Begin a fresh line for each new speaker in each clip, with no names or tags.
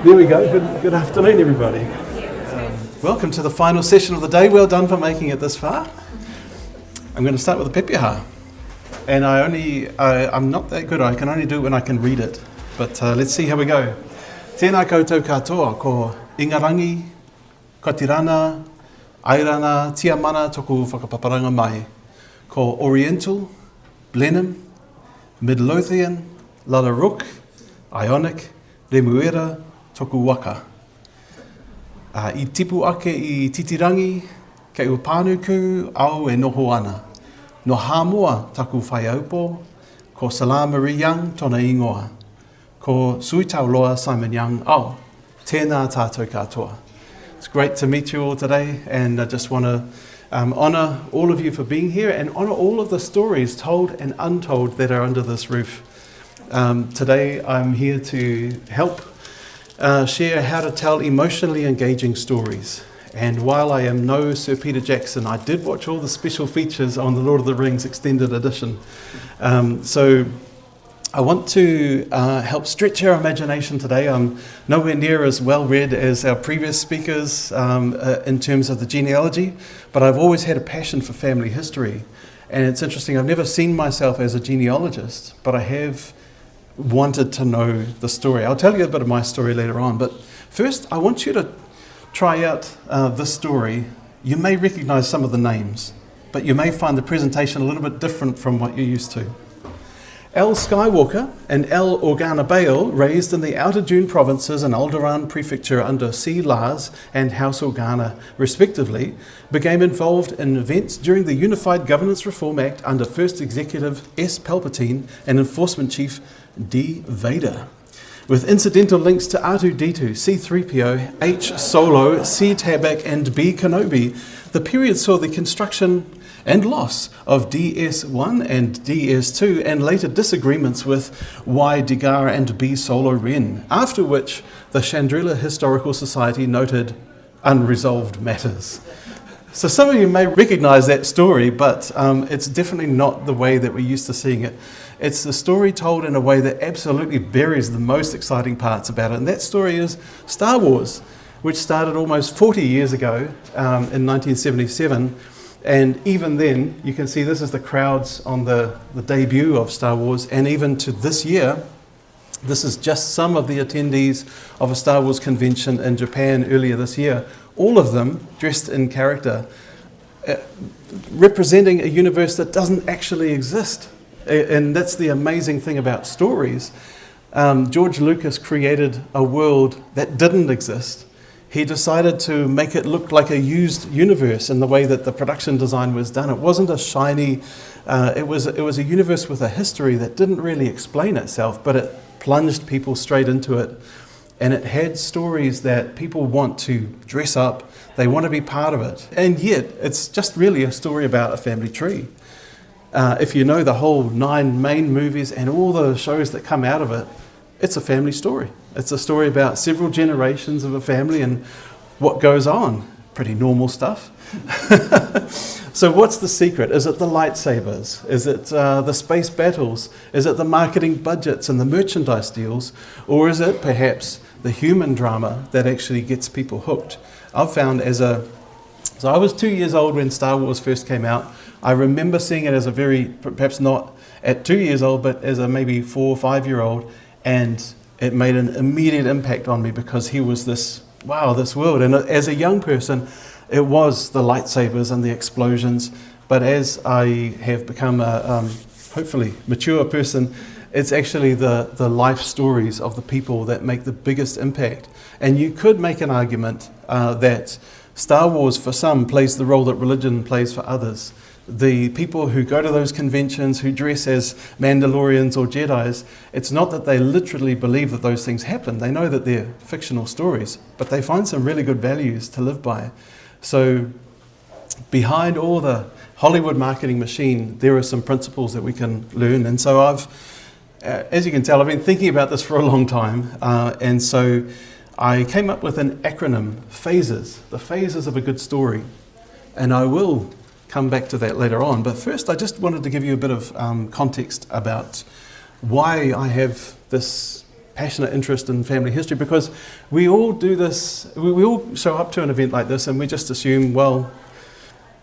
There we go. Good afternoon, everybody. Welcome to the final session of the day. Well done for making it this far. I'm going to start with the pepeha. And I'm not that good. I can only do it when I can read it. But let's see how we go. Tēnā koutou katoa, ko ingarangi, katirana, airana, tiamana toku whakapaparanga mai. Ko Oriental, Blenheim, Midlothian, Lalarauk, Ionic, Remuera, toku waka. I tipu ake I titirangi, kei upānuku au e noho ana. No hāmoa taku whaiaupo, ko Salamari Young tona ingoa. Ko Suitauloa Simon Young au. Tēnā tātou katoa. It's great to meet you all today, and I just want to honour all of you for being here and honour all of the stories told and untold that are under this roof. Today I'm here to help share how to tell emotionally engaging stories. And while I am no Sir Peter Jackson, I did watch all the special features on the Lord of the Rings Extended Edition. So I want to help stretch our imagination today. I'm nowhere near as well read as our previous speakers in terms of the genealogy, but I've always had a passion for family history. And it's interesting, I've never seen myself as a genealogist, but I have wanted to know the story. I'll tell you a bit of my story later on, but first I want you to try out this story. You may recognize some of the names, but you may find the presentation a little bit different from what you're used to. L. Skywalker and L. Organa Bale, raised in the Outer Dune provinces and Alderaan Prefecture under C. Lars and House Organa, respectively, became involved in events during the Unified Governance Reform Act under First Executive S. Palpatine and Enforcement Chief D. Vader. With incidental links to R2-D2, C-3PO, H. Solo, C. Tabak, and B. Kenobi, the period saw the construction and loss of DS-1 and DS-2, and later disagreements with Y. Degar and B. Solo Ren, after which the Chandrila Historical Society noted unresolved matters. So some of you may recognise that story, but it's definitely not the way that we're used to seeing it. It's the story told in a way that absolutely buries the most exciting parts about it, and that story is Star Wars, which started almost 40 years ago in 1977. And even then, you can see this is the crowds on the debut of Star Wars, and even to this year, this is just some of the attendees of a Star Wars convention in Japan earlier this year, all of them dressed in character, representing a universe that doesn't actually exist. And that's the amazing thing about stories. George Lucas created a world that didn't exist. He decided to make it look like a used universe in the way that the production design was done. It wasn't a shiny, it was a universe with a history that didn't really explain itself, but it plunged people straight into it. And it had stories that people want to dress up, they want to be part of it. And yet, it's just really a story about a family tree. If you know the whole 9 main movies and all the shows that come out of it, it's a family story. It's a story about several generations of a family and what goes on. Pretty normal stuff. So what's the secret? Is it the lightsabers? Is it the space battles? Is it the marketing budgets and the merchandise deals? Or is it perhaps the human drama that actually gets people hooked? I've found so I was 2 years old when Star Wars first came out. I remember seeing it as a perhaps not at 2 years old, but as a maybe 4 or 5 year old. And it made an immediate impact on me because he was this world. And as a young person, it was the lightsabers and the explosions. But as I have become a hopefully mature person, it's actually the life stories of the people that make the biggest impact. And you could make an argument that Star Wars for some plays the role that religion plays for others. The people who go to those conventions, who dress as Mandalorians or Jedis, it's not that they literally believe that those things happen. They know that they're fictional stories, but they find some really good values to live by. So behind all the Hollywood marketing machine, there are some principles that we can learn. And so as you can tell, I've been thinking about this for a long time. And so I came up with an acronym, PHASES, the phases of a good story. And I will come back to that later on. But first, I just wanted to give you a bit of context about why I have this passionate interest in family history, because we all do this, we all show up to an event like this and we just assume, well,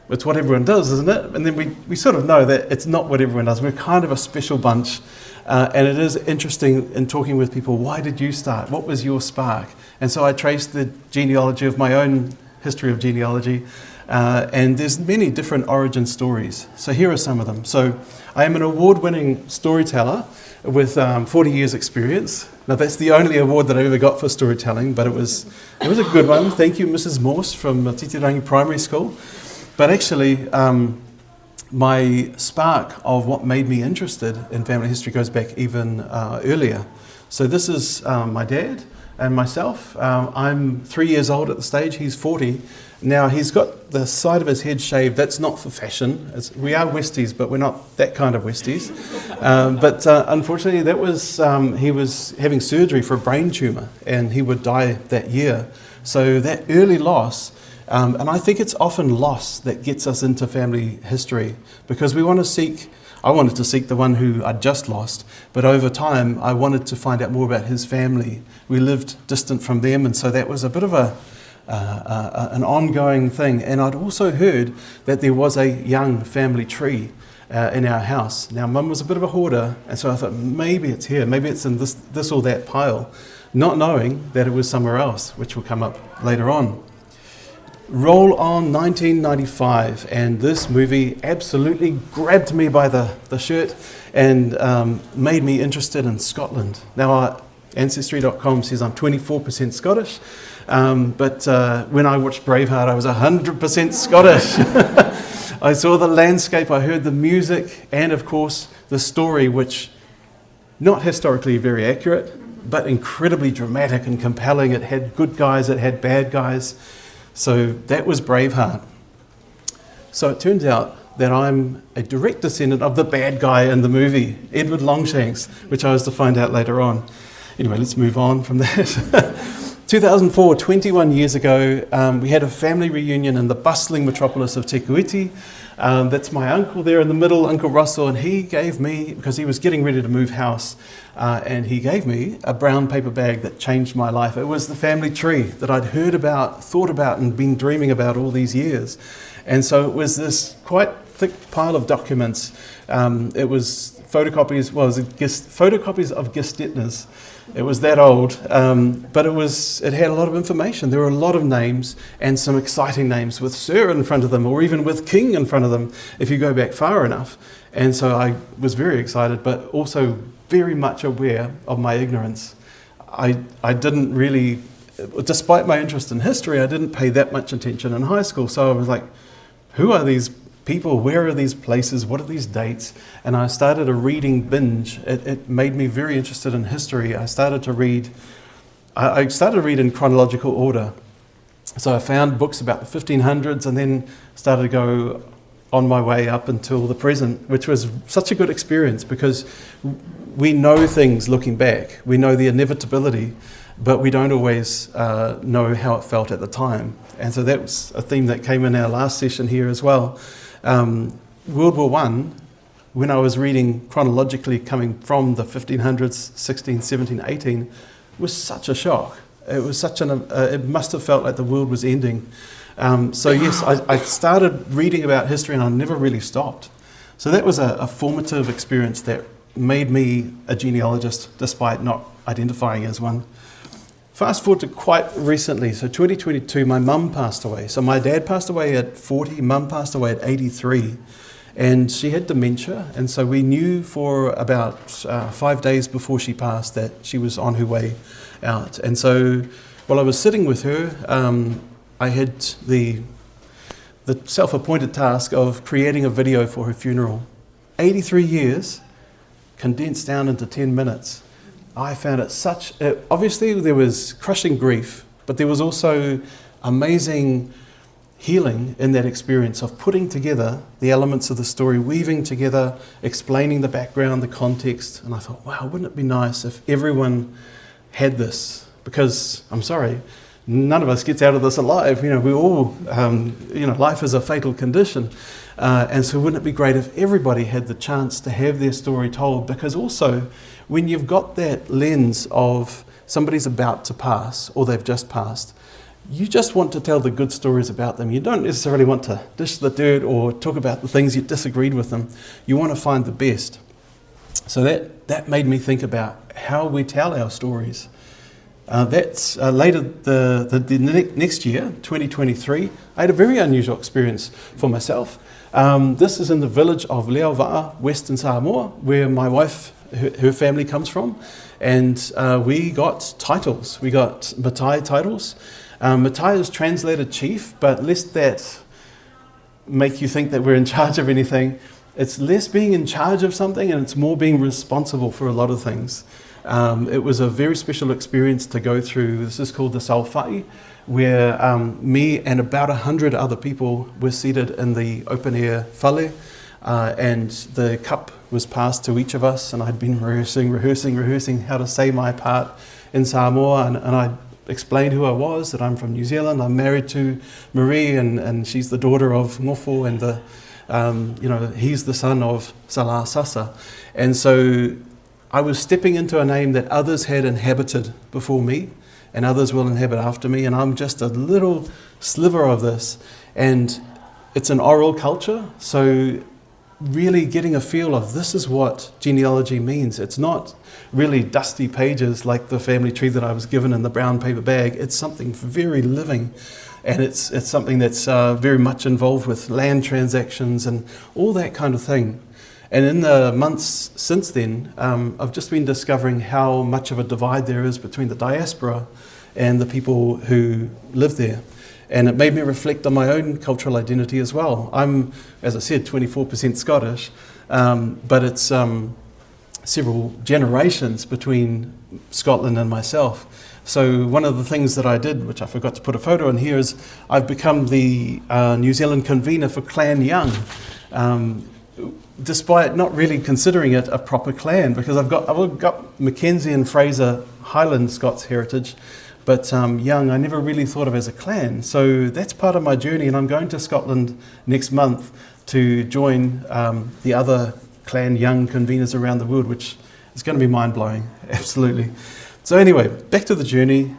it's what everyone does, isn't it? And then we sort of know that it's not what everyone does. We're kind of a special bunch. And it is interesting in talking with people, why did you start? What was your spark? And so I traced the genealogy of my own history of genealogy. And there's many different origin stories. So here are some of them. So I am an award-winning storyteller with 40 years experience. Now that's the only award that I ever got for storytelling, but it was a good one. Thank you, Mrs. Morse from Titirangi Primary School. But actually, my spark of what made me interested in family history goes back even earlier. So this is my dad and myself. I'm 3 years old at the stage, he's 40. Now he's got the side of his head shaved. That's not for fashion. We are Westies, but we're not that kind of Westies. But unfortunately, that was he was having surgery for a brain tumour, and he would die that year. So that early loss, and I think it's often loss that gets us into family history, because I wanted to seek the one who I'd just lost, but over time I wanted to find out more about his family. We lived distant from them, and so that was a bit of an ongoing thing. And I'd also heard that there was a young family tree in our house. Now, Mum was a bit of a hoarder, and so I thought maybe it's here, maybe it's in this or that pile, not knowing that it was somewhere else, which will come up later on. Roll on 1995, and this movie absolutely grabbed me by the shirt and made me interested in Scotland. Now, Ancestry.com says I'm 24% Scottish, but when I watched Braveheart, I was 100% Scottish. I saw the landscape, I heard the music, and of course the story, which not historically very accurate, but incredibly dramatic and compelling. It had good guys, it had bad guys. So that was Braveheart. So it turns out that I'm a direct descendant of the bad guy in the movie, Edward Longshanks, which I was to find out later on. Anyway, let's move on from that. 2004, 21 years ago, we had a family reunion in the bustling metropolis of Te Kuiti. That's my uncle there in the middle, Uncle Russell, and he gave me, because he was getting ready to move house, and he gave me a brown paper bag that changed my life. It was the family tree that I'd heard about, thought about, and been dreaming about all these years. And so it was this quite thick pile of documents. It was photocopies of Gestetners. It was that old, but it had a lot of information. There were a lot of names, and some exciting names with Sir in front of them, or even with King in front of them, if you go back far enough. And so I was very excited, but also very much aware of my ignorance. I didn't really, despite my interest in history, I didn't pay that much attention in high school. So I was like, who are these people? Where are these places? What are these dates? And I started a reading binge. It made me very interested in history. I started to read in chronological order. So I found books about the 1500s and then started to go on my way up until the present, which was such a good experience, because we know things looking back. We know the inevitability, but we don't always know how it felt at the time. And so that was a theme that came in our last session here as well. World War I, when I was reading chronologically coming from the 1500s, 16, 17, 18, was such a shock. It was it must have felt like the world was ending. So yes, I started reading about history and I never really stopped. So that was a formative experience that made me a genealogist, despite not identifying as one. Fast forward to quite recently, so 2022, my mum passed away. So my dad passed away at 40, mum passed away at 83, and she had dementia. And so we knew for about 5 days before she passed that she was on her way out. And so while I was sitting with her, I had the self-appointed task of creating a video for her funeral. 83 years condensed down into 10 minutes. I found it obviously there was crushing grief, but there was also amazing healing in that experience of putting together the elements of the story, weaving together, explaining the background, the context. And I thought, wow, wouldn't it be nice if everyone had this? Because, I'm sorry, none of us gets out of this alive. We all, life is a fatal condition. And so wouldn't it be great if everybody had the chance to have their story told? Because also, when you've got that lens of somebody's about to pass or they've just passed, you just want to tell the good stories about them. You don't necessarily want to dish the dirt or talk about the things you disagreed with them. You want to find the best. So that made me think about how we tell our stories. That's later the next year, 2023, I had a very unusual experience for myself. This is in the village of Leova'a, Western Samoa, where my wife, her family comes from. And we got titles. We got matai titles. Matai is translated chief, but lest that make you think that we're in charge of anything. It's less being in charge of something and it's more being responsible for a lot of things. It was a very special experience to go through. This is called the Sauwhai, where me and about 100 other people were seated in the open air whale, and the cup was passed to each of us, and I'd been rehearsing how to say my part in Samoa, and I explained who I was, that I'm from New Zealand, I'm married to Marie, and she's the daughter of Ngofo, and he's the son of Salah Sasa. And so I was stepping into a name that others had inhabited before me, and others will inhabit after me, and I'm just a little sliver of this. And it's an oral culture, so really getting a feel of this is what genealogy means. It's not really dusty pages like the family tree that I was given in the brown paper bag. It's something very living, and it's something that's very much involved with land transactions and all that kind of thing. And in the months since then, I've just been discovering how much of a divide there is between the diaspora and the people who live there. And it made me reflect on my own cultural identity as well. I'm, as I said, 24% Scottish, but it's several generations between Scotland and myself. So one of the things that I did, which I forgot to put a photo in here, is I've become the New Zealand convener for Clan Young, despite not really considering it a proper clan, because I've got Mackenzie and Fraser Highland Scots heritage, but Young I never really thought of as a clan. So that's part of my journey, and I'm going to Scotland next month to join the other Clan Young conveners around the world, which is going to be mind-blowing, absolutely. So anyway, back to the journey.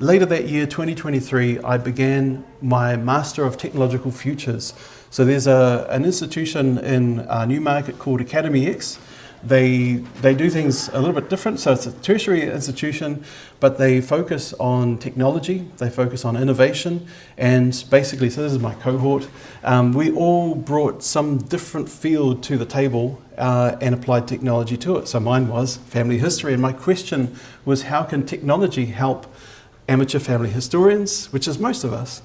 Later that year, 2023, I began my Master of Technological Futures. So there's an institution in Newmarket called Academy X. They do things a little bit different. So it's a tertiary institution, but they focus on technology, they focus on innovation, and basically, so this is my cohort, we all brought some different field to the table and applied technology to it. So mine was family history, and my question was, how can technology help amateur family historians, which is most of us,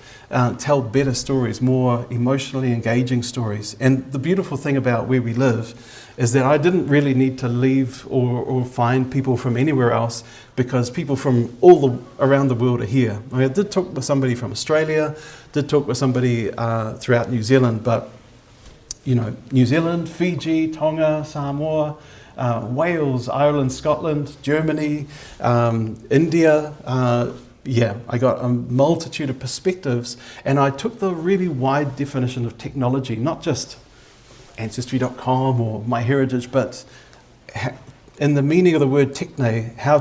tell better stories, more emotionally engaging stories? And the beautiful thing about where we live is that I didn't really need to leave or find people from anywhere else, because people from around the world are here. I did talk with somebody from Australia, did talk with somebody throughout New Zealand, but New Zealand, Fiji, Tonga, Samoa, Wales, Ireland, Scotland, Germany, India. I got a multitude of perspectives, and I took the really wide definition of technology, not just Ancestry.com or MyHeritage, but in the meaning of the word techne, how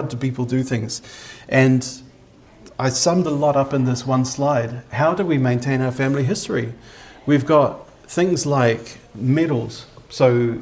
do people do things? And I summed a lot up in this one slide. How do we maintain our family history? We've got things like medals, so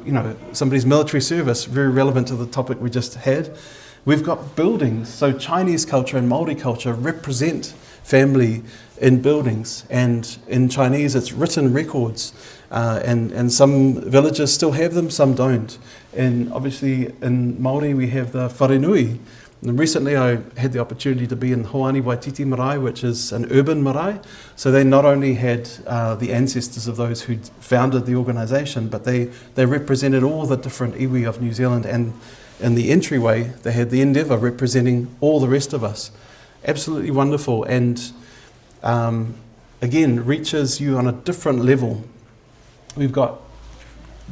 somebody's military service, very relevant to the topic we just had. We've got buildings, so Chinese culture and Māori culture represent family in buildings, and in Chinese it's written records, and some villages still have them, some don't. And obviously in Māori we have the wharenui. And recently I had the opportunity to be in Hoani Waititi marae, which is an urban marae. So they not only had the ancestors of those who founded the organisation, but they represented all the different iwi of New Zealand, and in the entryway they had the endeavour representing all the rest of us. Absolutely wonderful, and again reaches you on a different level. We've got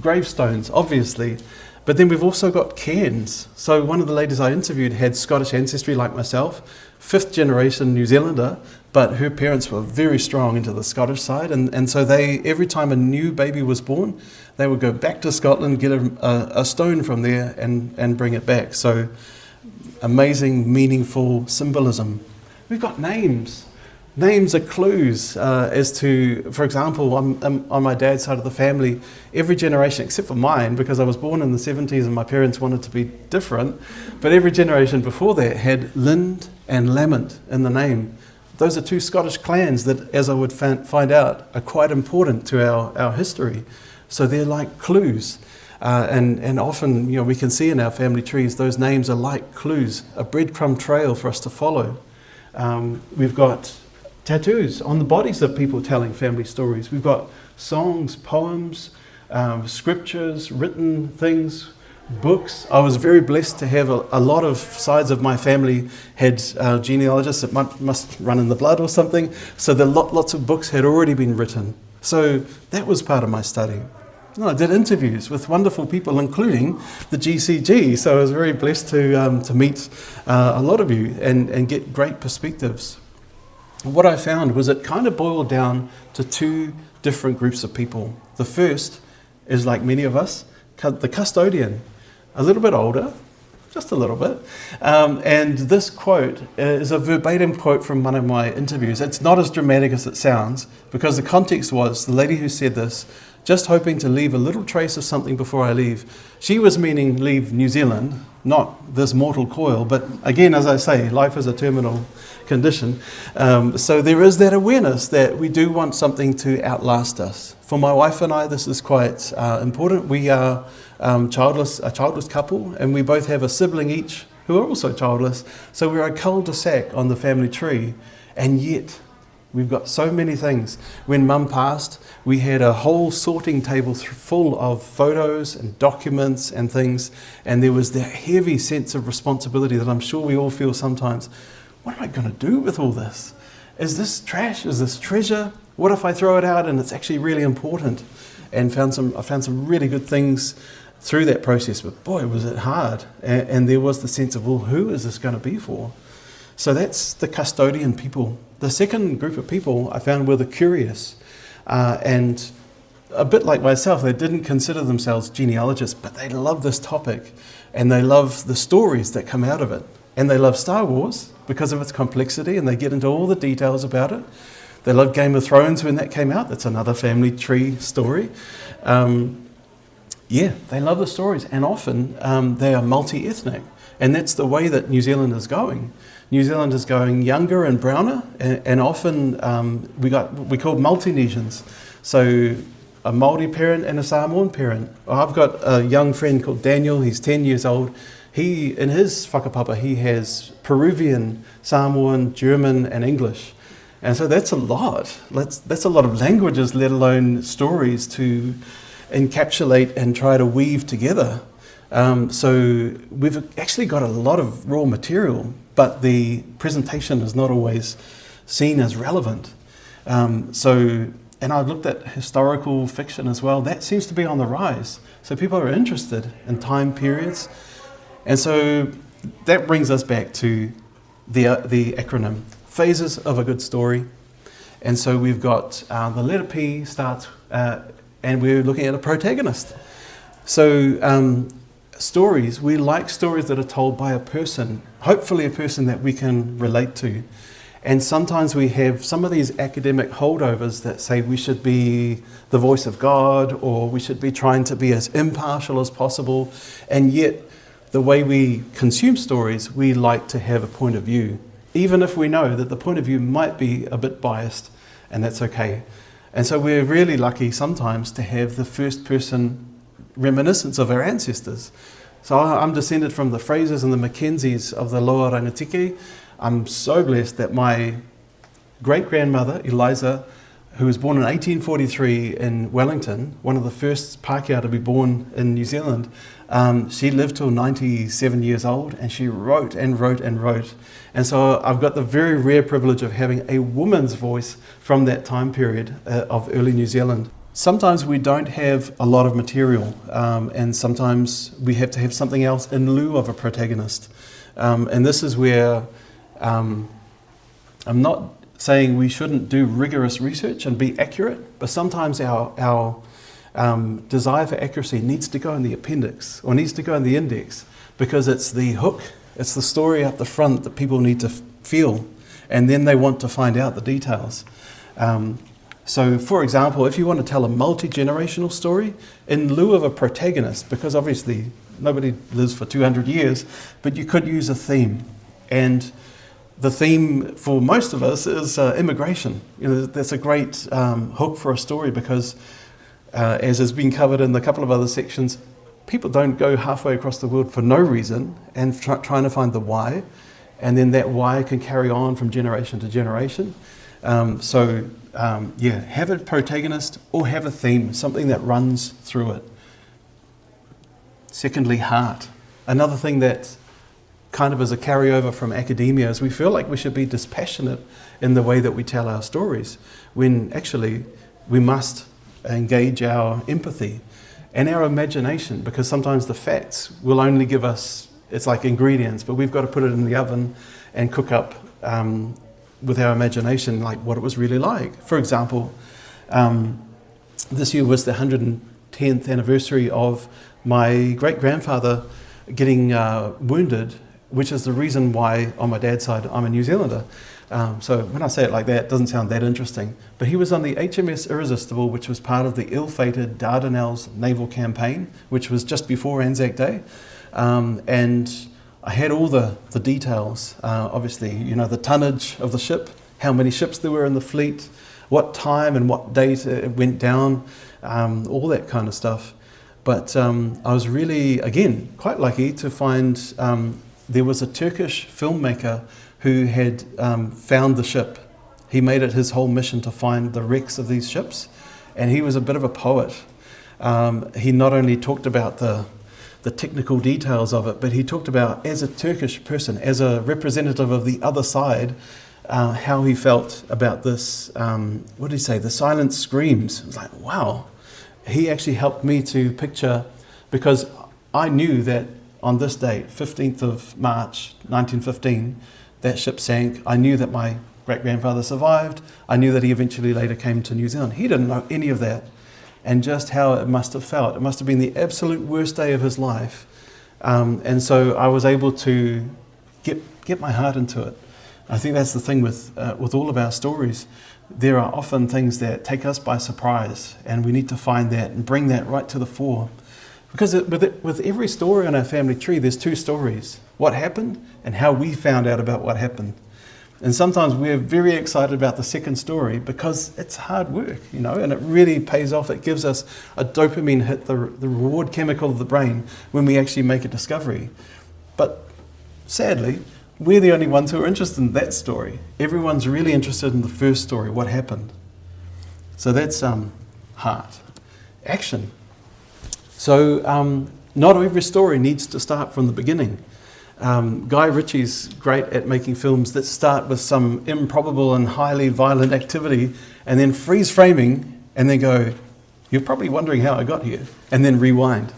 gravestones, obviously, but then we've also got cairns. So one of the ladies I interviewed had Scottish ancestry like myself, fifth generation New Zealander, but her parents were very strong into the Scottish side, and so they, every time a new baby was born, they would go back to Scotland, get a stone from there and bring it back. So amazing, meaningful symbolism. We've got names. Names are clues as to, for example, on my dad's side of the family, every generation, except for mine, because I was born in the 70s and my parents wanted to be different, but every generation before that had Lind and Lamont in the name. Those are two Scottish clans that, as I would find out, are quite important to our history. So they're like clues. And often, we can see in our family trees, those names are like clues, a breadcrumb trail for us to follow. We've got tattoos on the bodies of people telling family stories. We've got songs, poems, scriptures, written things, books. I was very blessed to have a lot of sides of my family had genealogists that must run in the blood or something. So lots of books had already been written. So that was part of my study. I did interviews with wonderful people, including the GCG. So I was very blessed to meet a lot of you and get great perspectives. What I found was it kind of boiled down to two different groups of people. The first is, like many of us, the custodian, a little bit older, just a little bit. And this quote is a verbatim quote from one of my interviews. It's not as dramatic as it sounds, because the context was the lady who said this, just hoping to leave a little trace of something before I leave. She was meaning leave New Zealand, not this mortal coil. But again, as I say, life is a terminal condition. So there is that awareness that we do want something to outlast us. For my wife and I, this is quite important. We are a childless couple, and we both have a sibling each who are also childless. So we're a cul-de-sac on the family tree, and yet we've got so many things. When Mum passed, we had a whole sorting table full of photos and documents and things, and there was that heavy sense of responsibility that I'm sure we all feel sometimes. What am I going to do with all this? Is this trash? Is this treasure? What if I throw it out and it's actually really important? And I found some really good things through that process, but boy, was it hard. And there was the sense of, well, who is this going to be for? So that's the custodian people. The second group of people I found were the curious, and a bit like myself, they didn't consider themselves genealogists, but they love this topic, and they love the stories that come out of it. And they love Star Wars because of its complexity, and they get into all the details about it. They love Game of Thrones when that came out. That's another family tree story. They love the stories, and often they are multi-ethnic, and that's the way that New Zealand is going. New Zealand is going younger and browner, and often we call Multinesians. So a Māori parent and a Samoan parent. I've got a young friend called Daniel. He's 10 years old. He, in his whakapapa, he has Peruvian, Samoan, German, and English. And so that's a lot. That's a lot of languages, let alone stories to encapsulate and try to weave together. So we've actually got a lot of raw material, but the presentation is not always seen as relevant. And I've looked at historical fiction as well. That seems to be on the rise. So people are interested in time periods. And so that brings us back to the acronym, Phases of a Good Story. And so we've got the letter P starts, and we're looking at a protagonist. So stories, we like stories that are told by a person, hopefully a person that we can relate to. And sometimes we have some of these academic holdovers that say we should be the voice of God, or we should be trying to be as impartial as possible. And yet, the way we consume stories, we like to have a point of view, even if we know that the point of view might be a bit biased, and that's okay. And so we're really lucky sometimes to have the first person reminiscence of our ancestors. So I'm descended from the Frasers and the Mackenzies of the Lower Rangatiki. I'm so blessed that my great-grandmother, Eliza, who was born in 1843 in Wellington, one of the first Pākehā to be born in New Zealand, she lived till 97 years old, and she wrote and wrote and wrote. And so I've got the very rare privilege of having a woman's voice from that time period of early New Zealand. Sometimes we don't have a lot of material, and sometimes we have to have something else in lieu of a protagonist. And this is where I'm not saying we shouldn't do rigorous research and be accurate, but sometimes our desire for accuracy needs to go in the appendix or needs to go in the index, because it's the hook, it's the story up the front that people need to feel, and then they want to find out the details. So, for example, if you want to tell a multi-generational story, in lieu of a protagonist, because obviously nobody lives for 200 years, but you could use a theme. And the theme for most of us is immigration. That's a great hook for a story, because as has been covered in a couple of other sections, people don't go halfway across the world for no reason and trying to find the why, and then that why can carry on from generation to generation. Have a protagonist or have a theme, something that runs through it. Secondly, heart. Another thing that kind of is a carryover from academia is we feel like we should be dispassionate in the way that we tell our stories, when actually we must engage our empathy and our imagination, because sometimes the facts will only give us, it's like ingredients, but we've got to put it in the oven and cook up with our imagination like what it was really like. For example, this year was the 110th anniversary of my great-grandfather getting wounded, which is the reason why on my dad's side I'm a New Zealander. So when I say it like that, it doesn't sound that interesting. But he was on the HMS Irresistible, which was part of the ill-fated Dardanelles naval campaign, which was just before Anzac Day. And I had all the details, obviously, the tonnage of the ship, how many ships there were in the fleet, what time and what date it went down, all that kind of stuff. But I was really, again, quite lucky to find there was a Turkish filmmaker who had found the ship. He made it his whole mission to find the wrecks of these ships, and he was a bit of a poet. He not only talked about the technical details of it, but he talked about, as a Turkish person, as a representative of the other side, how he felt about this, what did he say, the silent screams. It was like, wow. He actually helped me to picture, because I knew that on this date, 15th of March 1915, that ship sank. I knew that my great-grandfather survived. I knew that he eventually later came to New Zealand. He didn't know any of that. And just how it must have felt. It must have been the absolute worst day of his life. And so I was able to get my heart into it. I think that's the thing with all of our stories. There are often things that take us by surprise, and we need to find that and bring that right to the fore. Because with every story on our family tree, there's two stories. What happened and how we found out about what happened. And sometimes we're very excited about the second story because it's hard work, and it really pays off. It gives us a dopamine hit, the reward chemical of the brain, when we actually make a discovery. But sadly, we're the only ones who are interested in that story. Everyone's really interested in the first story, what happened. So that's heart. Action. So not every story needs to start from the beginning. Guy Ritchie's great at making films that start with some improbable and highly violent activity and then freeze framing and then go, you're probably wondering how I got here, and then rewind.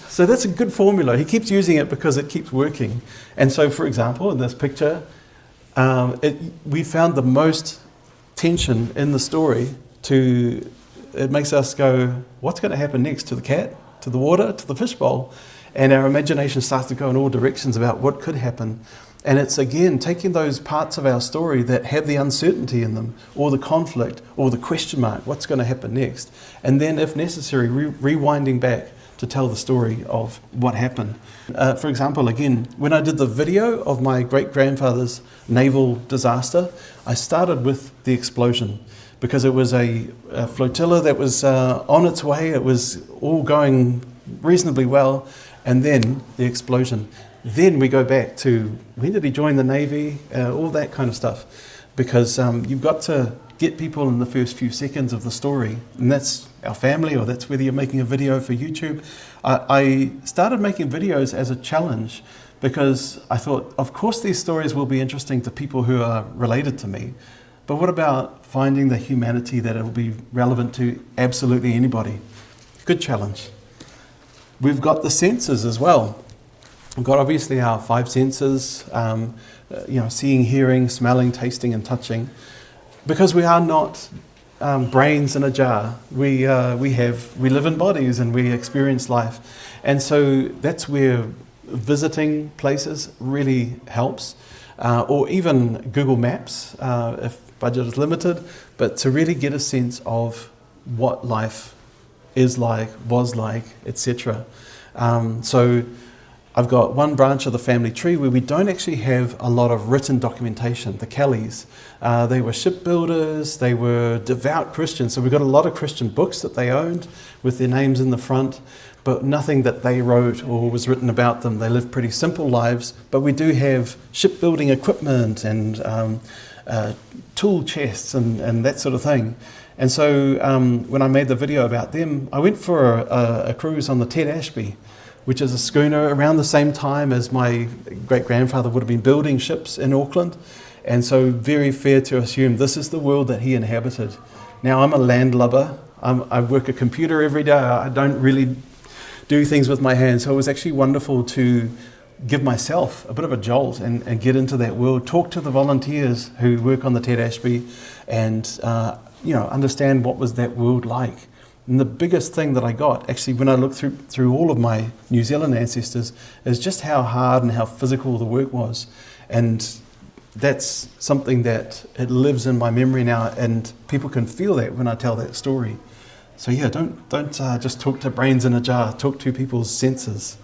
So that's a good formula. He keeps using it because it keeps working. And so, for example, in this picture, we found the most tension in the story it makes us go, what's going to happen next to the cat, to the water, to the fishbowl? And our imagination starts to go in all directions about what could happen. And it's, again, taking those parts of our story that have the uncertainty in them, or the conflict, or the question mark, what's going to happen next? And then, if necessary, rewinding back to tell the story of what happened. For example, again, when I did the video of my great-grandfather's naval disaster, I started with the explosion, because it was a flotilla that was on its way. It was all going reasonably well. And then the explosion. Then we go back to, when did he join the Navy? All that kind of stuff. Because you've got to get people in the first few seconds of the story. And that's our family, or that's whether you're making a video for YouTube. I started making videos as a challenge because I thought, of course these stories will be interesting to people who are related to me. But what about finding the humanity that it will be relevant to absolutely anybody? Good challenge. We've got the senses as well. We've got obviously our 5 senses, seeing, hearing, smelling, tasting, and touching, because we are not brains in a jar. We live in bodies and we experience life, and so that's where visiting places really helps, or even Google Maps if budget is limited, but to really get a sense of what life is like, was like, etc. So I've got one branch of the family tree where we don't actually have a lot of written documentation. The Kellys, they were shipbuilders, they were devout Christians, so we've got a lot of Christian books that they owned with their names in the front, but nothing that they wrote or was written about them. They lived pretty simple lives, but we do have shipbuilding equipment and tool chests and that sort of thing. And so when I made the video about them, I went for a cruise on the Ted Ashby, which is a schooner around the same time as my great-grandfather would have been building ships in Auckland. And so very fair to assume this is the world that he inhabited. Now, I'm a landlubber. I work a computer every day. I don't really do things with my hands. So it was actually wonderful to give myself a bit of a jolt and get into that world, talk to the volunteers who work on the Ted Ashby and understand what was that world like. And the biggest thing that I got, actually, when I looked through all of my New Zealand ancestors, is just how hard and how physical the work was. And that's something that it lives in my memory now, and people can feel that when I tell that story. So yeah, don't just talk to brains in a jar, talk to people's senses.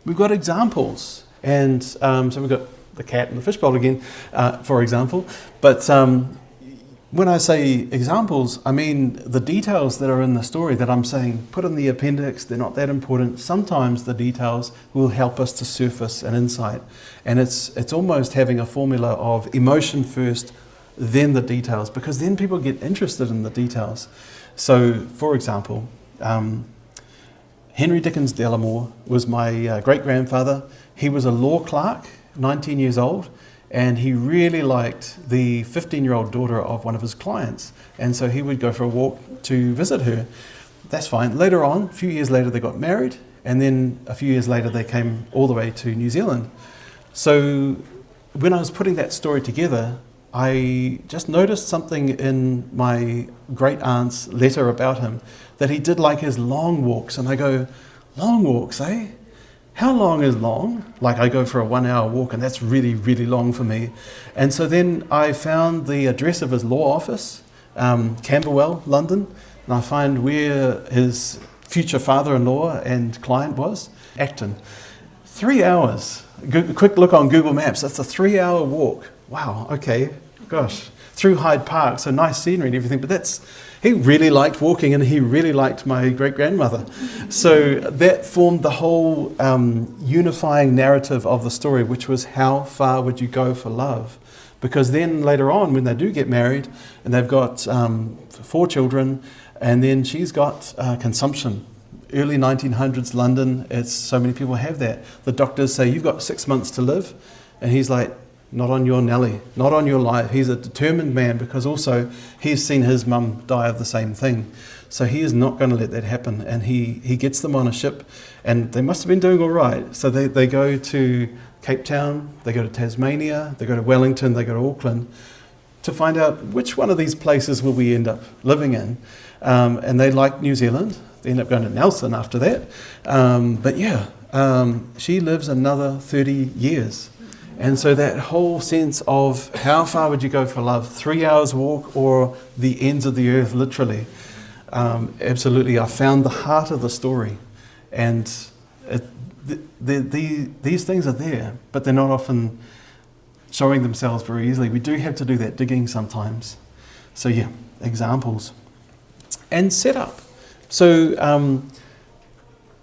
We've got examples, and so we've got the cat and the fishbowl again, for example. But when I say examples, I mean the details that are in the story that I'm saying, put in the appendix, they're not that important. Sometimes the details will help us to surface an insight. And it's almost having a formula of emotion first, then the details, because then people get interested in the details. So, for example, Henry Dickens Delamore was my great-grandfather. He was a law clerk, 19 years old, and he really liked the 15-year-old daughter of one of his clients. And so he would go for a walk to visit her. That's fine. Later on, a few years later, they got married. And then a few years later, they came all the way to New Zealand. So when I was putting that story together, I just noticed something in my great-aunt's letter about him, that he did like his long walks. And I go, long walks, eh? How long is long? Like I go for a 1 hour walk, and that's really, really long for me. And so then I found the address of his law office, Camberwell, London, and I find where his future father-in-law and client was, Acton. 3 hours. Quick look on Google Maps, that's a 3 hour walk. Wow, okay, gosh. Through Hyde Park, so nice scenery and everything, but he really liked walking, and he really liked my great-grandmother. So that formed the whole unifying narrative of the story, which was how far would you go for love? Because then later on, when they do get married, and they've got 4 children, and then she's got consumption. Early 1900s London, so many people have that. The doctors say, you've got 6 months to live, and he's like, not on your Nelly, not on your life. He's a determined man, because also he's seen his mum die of the same thing. So he is not going to let that happen. And he gets them on a ship, and they must have been doing all right. So they go to Cape Town, they go to Tasmania, they go to Wellington, they go to Auckland, to find out which one of these places will we end up living in. And they like New Zealand. They end up going to Nelson after that. She lives another 30 years. And so that whole sense of how far would you go for love, 3 hours walk or the ends of the earth, literally. Absolutely, I found the heart of the story. And these things are there, but they're not often showing themselves very easily. We do have to do that digging sometimes. So yeah, examples. And setup. So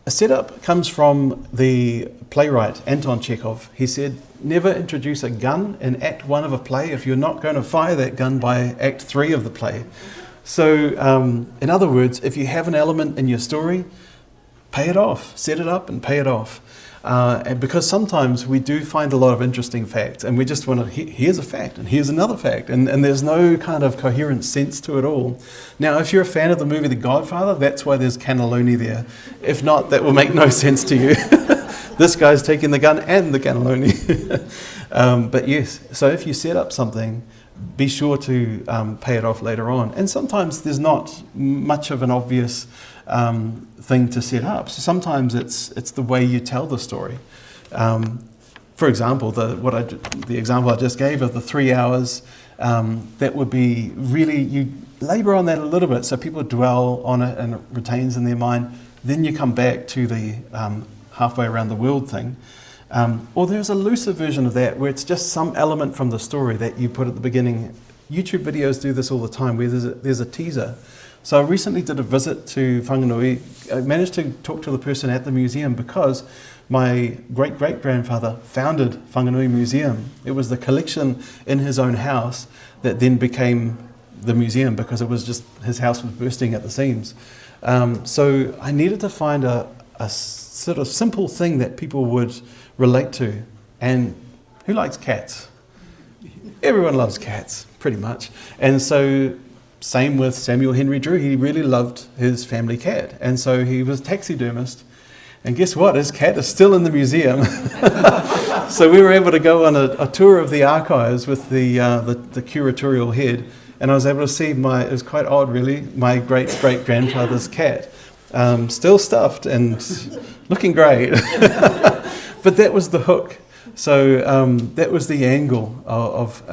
a setup comes from the playwright Anton Chekhov. He said, never introduce a gun in Act 1 of a play if you're not going to fire that gun by Act 3 of the play. So in other words, if you have an element in your story, pay it off, set it up and pay it off. And because sometimes we do find a lot of interesting facts, and we just want to, here's a fact and here's another fact, and there's no kind of coherent sense to it all. Now, if you're a fan of the movie The Godfather, that's why there's cannelloni there. If not, that will make no sense to you. This guy's taking the gun and the cannelloni. But yes, so if you set up something, be sure to pay it off later on. And sometimes there's not much of an obvious thing to set up. So sometimes it's the way you tell the story. For example, the example I just gave of the 3 hours, that would be really, you labour on that a little bit so people dwell on it and it retains in their mind. Then you come back to the halfway around the world thing. Or there's a looser version of that where it's just some element from the story that you put at the beginning. YouTube videos do this all the time where there's a teaser. So I recently did a visit to Whanganui. I managed to talk to the person at the museum because my great-great-grandfather founded Whanganui Museum. It was the collection in his own house that then became the museum because it was just, his house was bursting at the seams. So I needed to find a sort of simple thing that people would relate to. And who likes cats? Everyone loves cats, pretty much. And so same with Samuel Henry Drew. He really loved his family cat. And so he was a taxidermist. And guess what? His cat is still in the museum. So we were able to go on a tour of the archives with the curatorial head. And I was able to see it was quite odd really, my great-great-grandfather's cat. Still stuffed and looking great. But that was the hook. So that was the angle of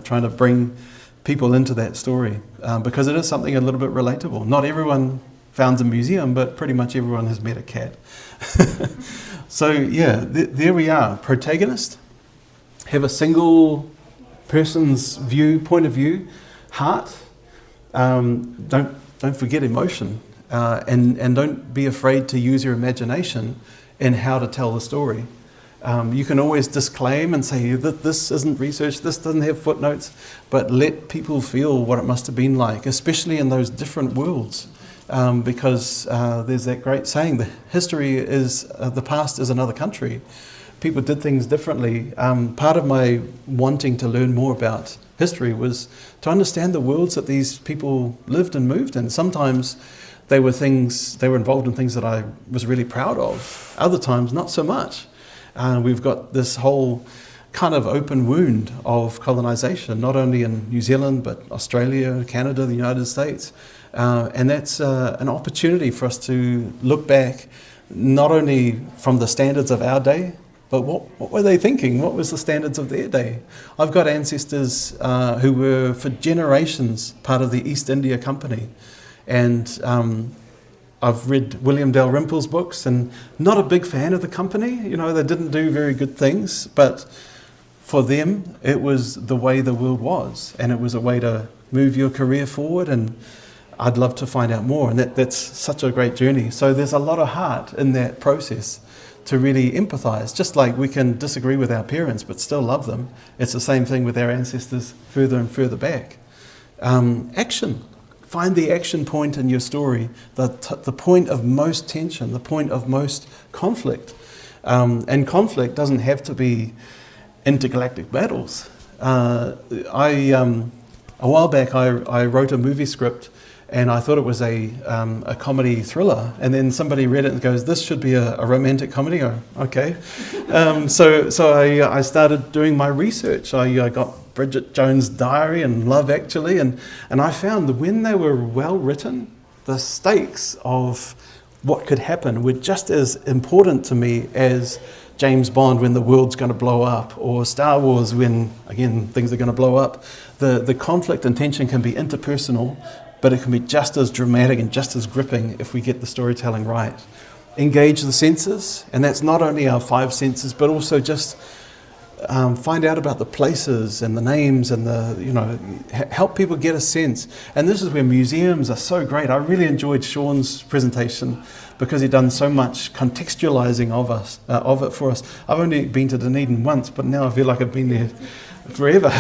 trying to bring people into that story because it is something a little bit relatable. Not everyone founds a museum, but pretty much everyone has met a cat. So yeah, there we are. Protagonist, have a single person's point of view, heart. Don't forget emotion, and don't be afraid to use your imagination in how to tell the story. You can always disclaim and say that this isn't research, this doesn't have footnotes, but let people feel what it must have been like, especially in those different worlds. Because there's that great saying, the past is another country. People did things differently. Part of my wanting to learn more about history was to understand the worlds that these people lived and moved in. Sometimes they were involved in things that I was really proud of. Other times, not so much. We've got this whole kind of open wound of colonisation, not only in New Zealand, but Australia, Canada, the United States. And that's an opportunity for us to look back, not only from the standards of our day, but what were they thinking? What was the standards of their day? I've got ancestors who were for generations part of the East India Company. And I've read William Dalrymple's books and not a big fan of the company. They didn't do very good things, but for them, it was the way the world was. And it was a way to move your career forward. And I'd love to find out more. And that's such a great journey. So there's a lot of heart in that process to really empathize. Just like we can disagree with our parents, but still love them. It's the same thing with our ancestors further and further back. Action. Find the action point in your story, the point of most tension, the point of most conflict. And conflict doesn't have to be intergalactic battles. A while back, I wrote a movie script, and I thought it was a comedy thriller. And then somebody read it and goes, "This should be a romantic comedy." Oh, okay. So I started doing my research. I got Bridget Jones' Diary and Love Actually, and I found that when they were well written, the stakes of what could happen were just as important to me as James Bond when the world's going to blow up, or Star Wars when, again, things are going to blow up. The conflict and tension can be interpersonal, but it can be just as dramatic and just as gripping if we get the storytelling right. Engage the senses, and that's not only our 5 senses, but also just find out about the places and the names and help people get a sense. And this is where museums are so great. I really enjoyed Sean's presentation because he'd done so much contextualizing of it for us. I've only been to Dunedin once, but now I feel like I've been there forever.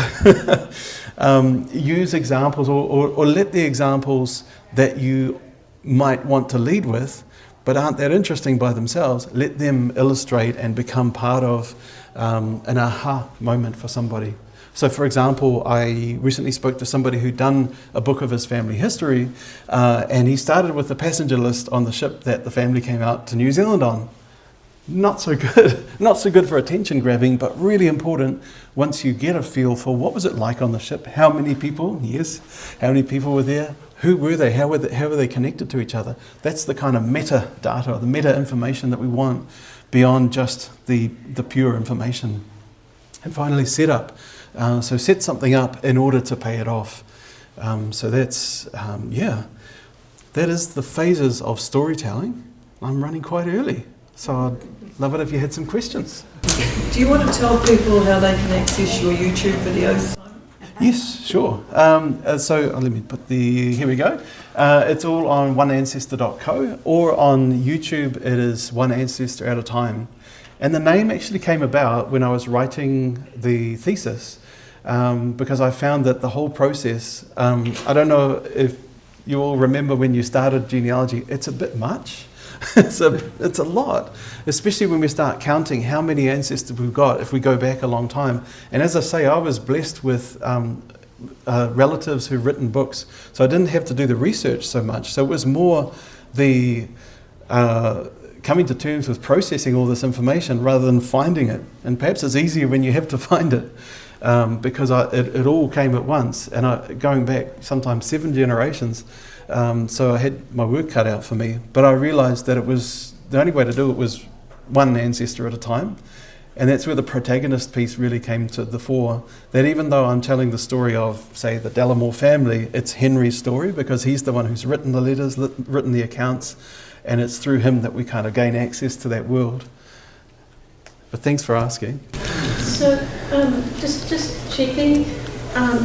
Use examples or let the examples that you might want to lead with but aren't that interesting by themselves, let them illustrate and become part of an aha moment for somebody. So for example, I recently spoke to somebody who'd done a book of his family history, and he started with the passenger list on the ship that the family came out to New Zealand on. not so good. Not so good for attention grabbing, but really important once you get a feel for what was it like on the ship, how many people, how many people were there, who were they, how were they connected to each other. That's the kind of meta data, or the meta information that we want beyond just the pure information. And finally, set up. So set something up in order to pay it off. So that's, that is the phases of storytelling. I'm running quite early, so I'd love it if you had some questions.
Do you want to tell people how they can access your YouTube videos?
Yes, sure. So let me put here we go. It's all on oneancestor.co, or on YouTube it is One Ancestor at a Time. And the name actually came about when I was writing the thesis, because I found that the whole process, I don't know if you all remember when you started genealogy, it's a bit much. It's a lot, especially when we start counting how many ancestors we've got if we go back a long time. And as I say, I was blessed with relatives who've written books, so I didn't have to do the research so much. So it was more the coming to terms with processing all this information rather than finding it. And perhaps it's easier when you have to find it, because it all came at once. And going back sometimes 7 generations, so I had my work cut out for me. But I realised that it was the only way to do it was one ancestor at a time. And that's where the protagonist piece really came to the fore. That even though I'm telling the story of, say, the Delamore family, it's Henry's story, because he's the one who's written the letters, written the accounts, and it's through him that we kind of gain access to that world. But thanks for asking.
So, just checking,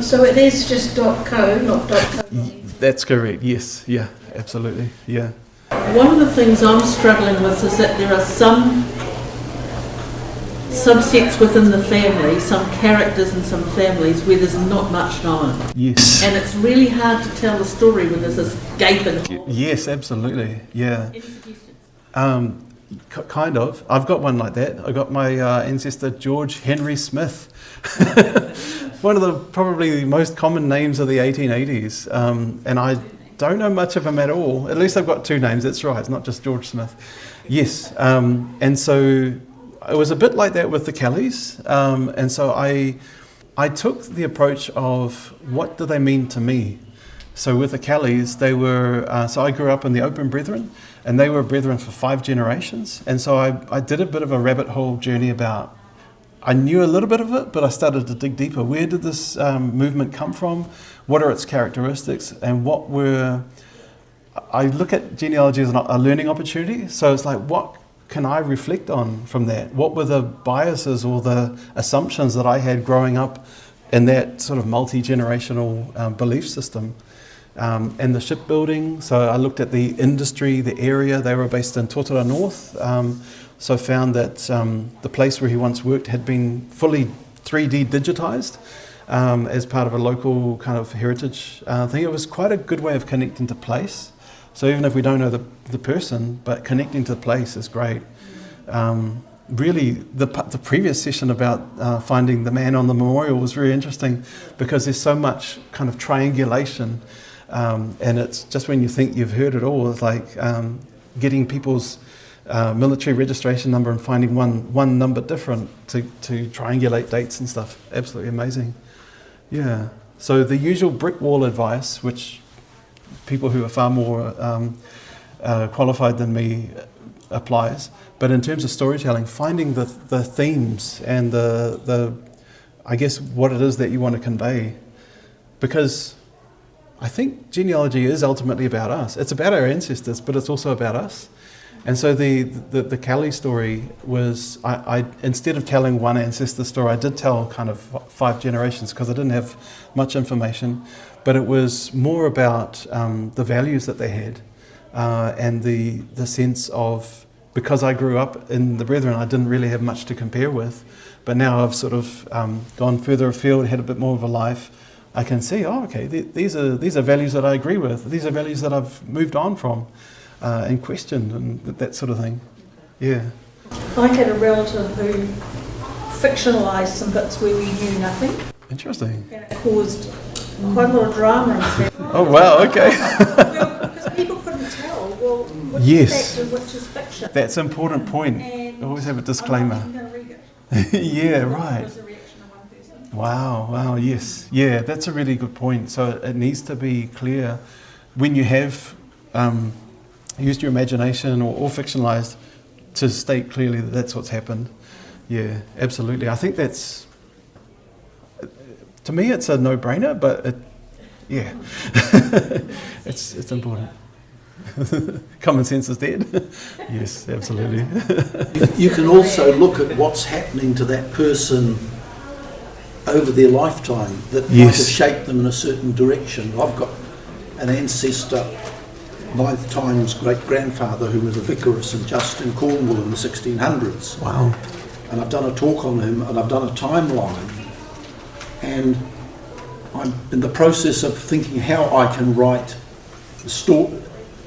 so it is just .co, not .co.
That's correct, yes, yeah, absolutely, yeah.
One of the things I'm struggling with is that there are some subsets within the family, some characters in some families where there's not much known.
Yes.
And it's really hard to tell the story when there's this gaping hole.
Yes, absolutely, yeah.
Any suggestions?
Kind of. I've got one like that. I got my ancestor George Henry Smith. One of the probably the most common names of the 1880s. And I don't know much of him at all. At least I've got 2 names, that's right. It's not just George Smith. Yes. And so it was a bit like that with the Kellys. And so I took the approach of what do they mean to me? So with the Kellys, they were, so I grew up in the Open Brethren, and they were brethren for 5 generations. And so I did a bit of a rabbit hole journey about, I knew a little bit of it, but I started to dig deeper. Where did this movement come from? What are its characteristics? And I look at genealogy as a learning opportunity. So it's like, what can I reflect on from that? What were the biases or the assumptions that I had growing up in that sort of multi-generational belief system? And the shipbuilding, so I looked at the industry, the area. They were based in Totara North, so I found that the place where he once worked had been fully 3D digitized as part of a local kind of heritage thing. It was quite a good way of connecting to place. So even if we don't know the person, but connecting to the place is great. Really, the previous session about finding the man on the memorial was very interesting, because there's so much kind of triangulation. And it's just when you think you've heard it all, it's like getting people's military registration number and finding one number different to triangulate dates and stuff. Absolutely amazing. Yeah. So the usual brick wall advice, which people who are far more qualified than me applies, but in terms of storytelling, finding the themes and the I guess what it is that you want to convey, because I think genealogy is ultimately about us. It's about our ancestors, but it's also about us. And so the Kelly story was, I instead of telling one ancestor story, I did tell kind of 5 generations, because I didn't have much information, but it was more about the values that they had and the sense of, because I grew up in the Brethren, I didn't really have much to compare with, but now I've sort of gone further afield, had a bit more of a life. I can see, these are values that I agree with. These are values that I've moved on from and questioned, and that sort of thing. Yeah.
I had a relative who fictionalised some bits where we knew nothing.
Interesting.
And it caused quite a lot of drama in the family.
Oh wow, okay.
Well, because people couldn't tell, which is fact and which is fiction.
That's an important point.
And
always have a disclaimer.
I'm not even going to read it.
Yeah, right.
That was the reaction of one person.
Wow, yes. Yeah, that's a really good point. So it needs to be clear when you have used your imagination or fictionalized to state clearly that that's what's happened. Yeah, absolutely. I think that's, to me, it's a no-brainer, but yeah, it's important. Common sense is dead. Yes, absolutely.
You can also look at what's happening to that person over their lifetime that might have shaped them in a certain direction. I've got an ancestor, 9th Times great-grandfather, who was a vicar of St Just in Cornwall in the 1600s.
Wow.
And I've done a talk on him, and I've done a timeline, and I'm in the process of thinking how I can write a sort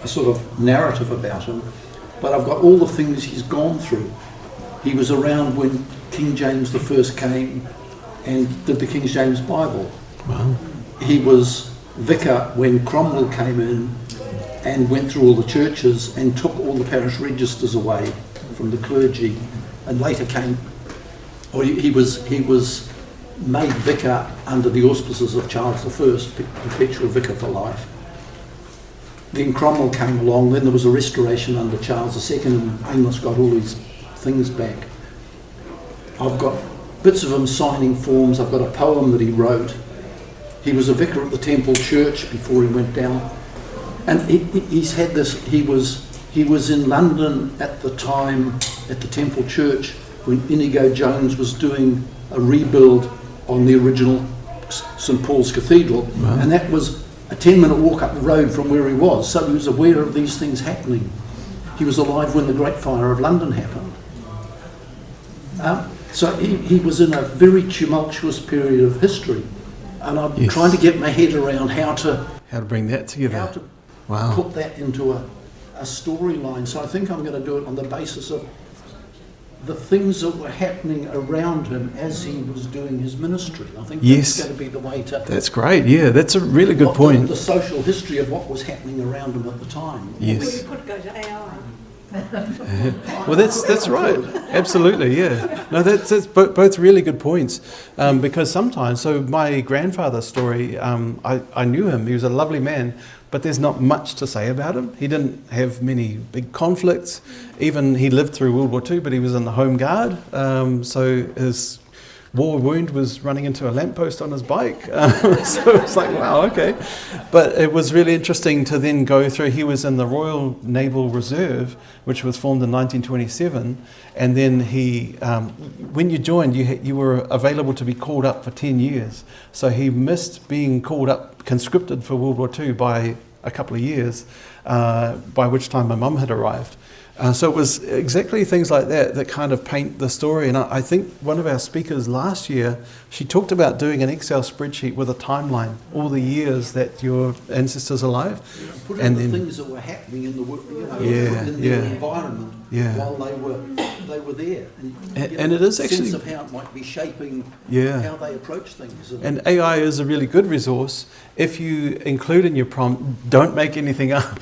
of narrative about him, but I've got all the things he's gone through. He was around when King James I came and did the King James Bible.
Wow.
He was vicar when Cromwell came in and went through all the churches and took all the parish registers away from the clergy, and later he was made vicar under the auspices of Charles I, perpetual vicar for life. Then Cromwell came along, then there was a restoration under Charles II, and Amos got all these things back. I've got bits of him signing forms. I've got a poem that he wrote. He was a vicar at the Temple Church before he went down. And he's had this, he was in London at the time at the Temple Church when Inigo Jones was doing a rebuild on the original St Paul's Cathedral. Wow. And that was a 10-minute walk up the road from where he was, so he was aware of these things happening. He was alive when the Great Fire of London happened. So he was in a very tumultuous period of history, and I'm trying to get my head around how to
bring that together.
How to put that into a storyline. So I think I'm going to do it on the basis of the things that were happening around him as he was doing his ministry. I think that's going to be the way to...
That's great, yeah, that's a really good point.
The social history of what was happening around him at the time.
Yes.
Well, you could go to AI.
Well, that's right. Absolutely, yeah. No, that's both really good points. Because sometimes, so my grandfather's story, I knew him. He was a lovely man, but there's not much to say about him. He didn't have many big conflicts. Even he lived through World War II, but he was in the Home Guard. So his war wound was running into a lamppost on his bike. So it's like, wow, okay. But it was really interesting to then go through. He was in the Royal Naval Reserve, which was formed in 1927. And then he, when you joined, you were available to be called up for 10 years. So he missed being called up, conscripted for World War II by a couple of years, by which time my mum had arrived. So it was exactly things like that kind of paint the story. And I think one of our speakers last year, she talked about doing an Excel spreadsheet with a timeline, all the years that your ancestors are alive.
Put in the things that were happening in the environment while they were there. And
it is actually...
sense of how it might be shaping how they approach things.
And AI is a really good resource if you include in your prompt, don't make anything up.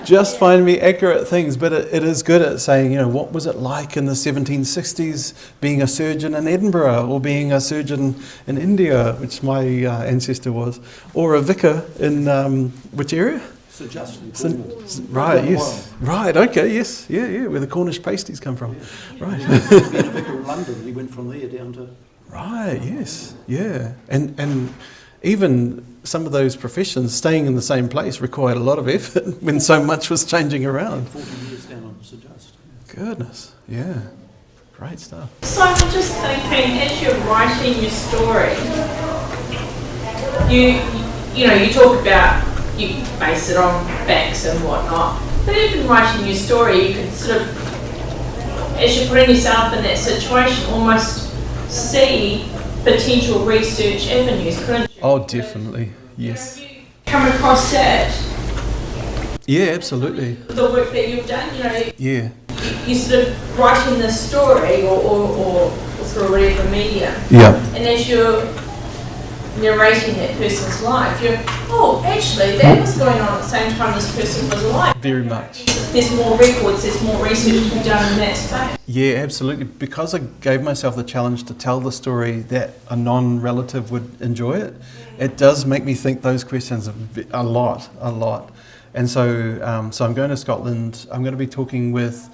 Just find me accurate things. But it is good at saying, what was it like in the 1760s being a surgeon in Edinburgh or being a surgeon in India, which my ancestor was, or a vicar in which area?
St Just.
Right, yes. Right, okay, yes. Yeah, where the Cornish pasties come from.
Yeah.
Right.
Being a vicar in London, he went from there down to...
Right, yes, yeah. And even some of those professions, staying in the same place required a lot of effort when so much was changing around.
40 years down on St Just.
Goodness, yeah. Great stuff.
So I'm just thinking, as you're writing your story, you talk about, you base it on facts and whatnot, but even writing your story, you can sort of, as you're putting yourself in that situation, almost see potential research avenues, couldn't you?
Oh, definitely, yes.
Have you come across that?
Yeah, absolutely.
The work that you've done,
Yeah.
you sort of writing the story or sort of whatever medium.
Yeah.
And as you're narrating that person's life. You're, oh, actually, that was going on at the same time this person was alive.
Very much.
There's more records, there's more research to be done in that space.
Yeah, absolutely. Because I gave myself the challenge to tell the story that a non-relative would enjoy it, it does make me think those questions a lot. And so, so I'm going to Scotland. I'm going to be talking with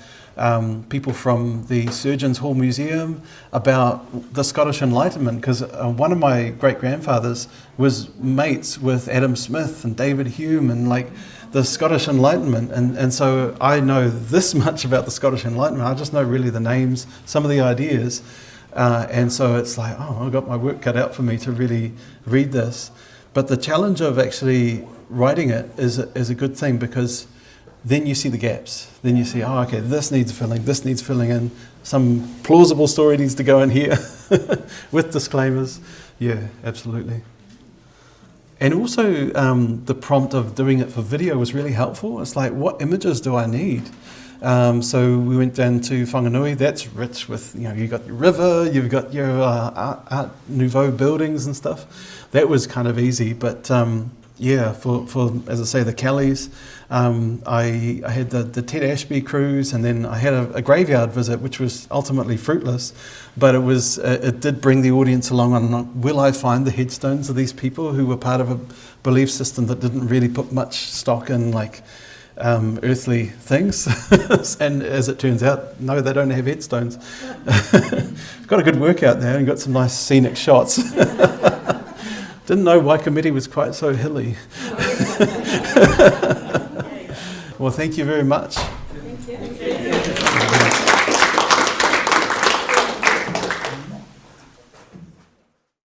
people from the Surgeons' Hall Museum about the Scottish Enlightenment, because one of my great-grandfathers was mates with Adam Smith and David Hume and like the Scottish Enlightenment, and so I know this much about the Scottish Enlightenment. I just know really the names, some of the ideas, and so it's like, oh, I've got my work cut out for me to really read this. But the challenge of actually writing it is a good thing, because then you see the gaps. Then you see, oh, okay, this needs filling in, some plausible story needs to go in here with disclaimers. Yeah, absolutely. And also the prompt of doing it for video was really helpful. It's like, what images do I need? So we went down to Whanganui. That's rich with, you've got your river, you've got your Art Nouveau buildings and stuff. That was kind of easy, but yeah, for as I say, the Kellys, I had the Ted Ashby cruise, and then I had a graveyard visit, which was ultimately fruitless, but it did bring the audience along on, will I find the headstones of these people who were part of a belief system that didn't really put much stock in like earthly things? And as it turns out, no, they don't have headstones. Got a good workout there and got some nice scenic shots. Didn't know Waikimete was quite so hilly. Well, thank you very much.